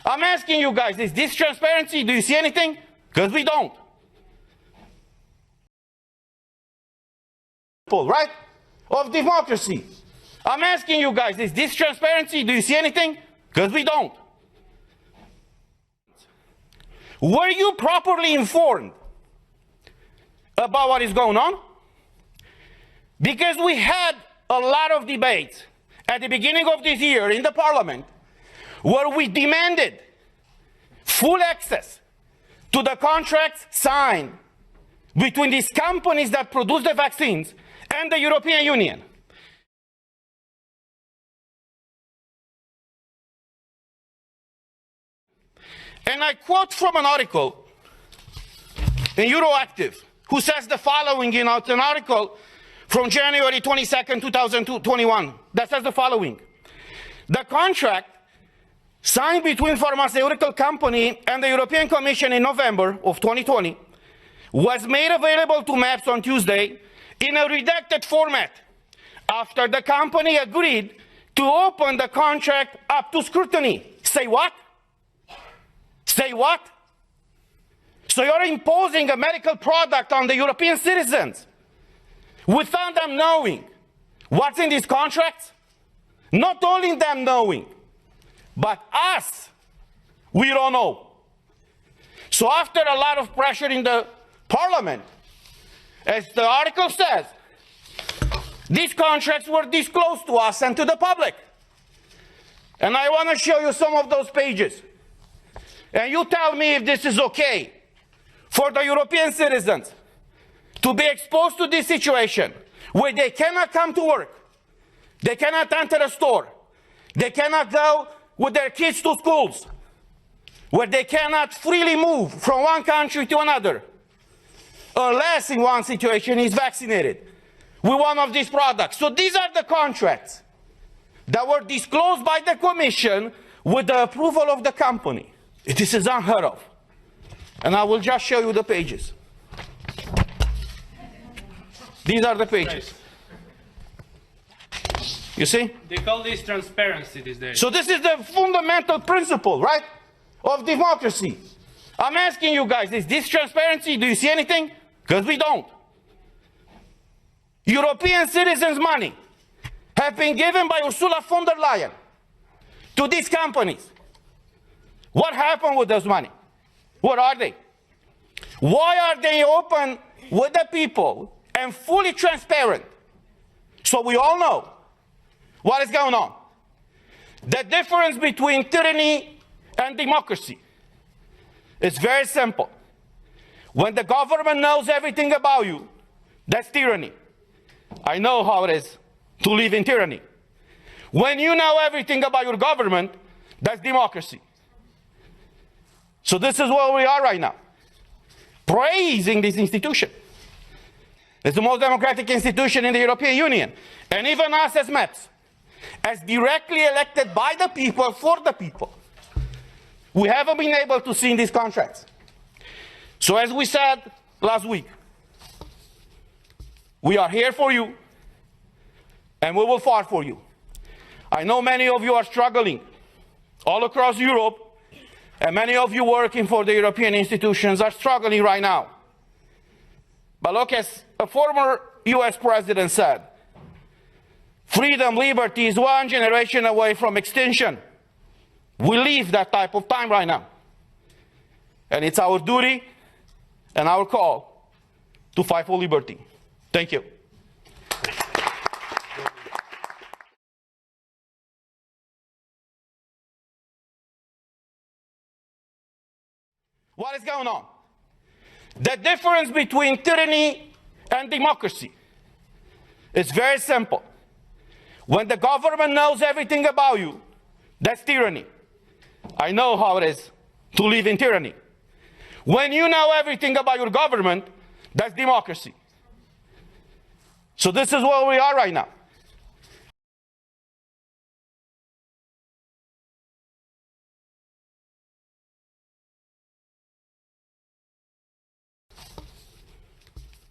I'm asking you guys, is this transparency? Do you see anything? Because we don't. Right? Of democracy. I'm asking you guys, is this transparency? Do you see anything? Because we don't. Were you properly informed about what is going on? Because we had a lot of debates at the beginning of this year in the Parliament where we demanded full access to the contracts signed between these companies that produce the vaccines and the European Union. And I quote from an article in Euroactiv, who says the following in an article from January 22nd, 2021, that says the following. The contract signed between Pharmaceutical Company and the European Commission in November of 2020 was made available to MEPs on Tuesday in a redacted format after the company agreed to open the contract up to scrutiny. Say what? Say what? So you're imposing a medical product on the European citizens without them knowing what's in these contracts? Not only them knowing, but us, we don't know. So after a lot of pressure in the Parliament, as the article says, these contracts were disclosed to us and to the public. And I want to show you some of those pages. And you tell me if this is okay for the European citizens to be exposed to this situation where they cannot come to work, they cannot enter a store, they cannot go with their kids to schools, where they cannot freely move from one country to another, unless in one situation is vaccinated with one of these products. So these are the contracts that were disclosed by the Commission with the approval of the company. This is unheard of. And I will just show you the pages. These are the pages. You see? They call this transparency these days. So this is the fundamental principle, right, of democracy. I'm asking you guys, is this transparency? Do you see anything? Because we don't. European citizens' money have been given by Ursula von der Leyen to these companies. What happened with those money? What are they? Why are they open with the people and fully transparent? So we all know what is going on. The difference between tyranny and democracy is very simple. When the government knows everything about you, that's tyranny. I know how it is to live in tyranny. When you know everything about your government, that's democracy. So this is where we are right now, praising this institution. It's the most democratic institution in the European Union. And even us as MEPs, as directly elected by the people, for the people, we haven't been able to see in these contracts. So as we said last week, we are here for you, and we will fight for you. I know many of you are struggling all across Europe, and many of you working for the European institutions are struggling right now. But look, as a former US president said, freedom, liberty is one generation away from extinction. We live that type of time right now. And it's our duty and our call to fight for liberty. Thank you. What is going on? The difference between tyranny and democracy is very simple. When the government knows everything about you, that's tyranny. I know how it is to live in tyranny. When you know everything about your government, that's democracy. So this is where we are right now.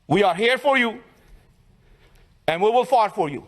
We are here for you, and we will fight for you.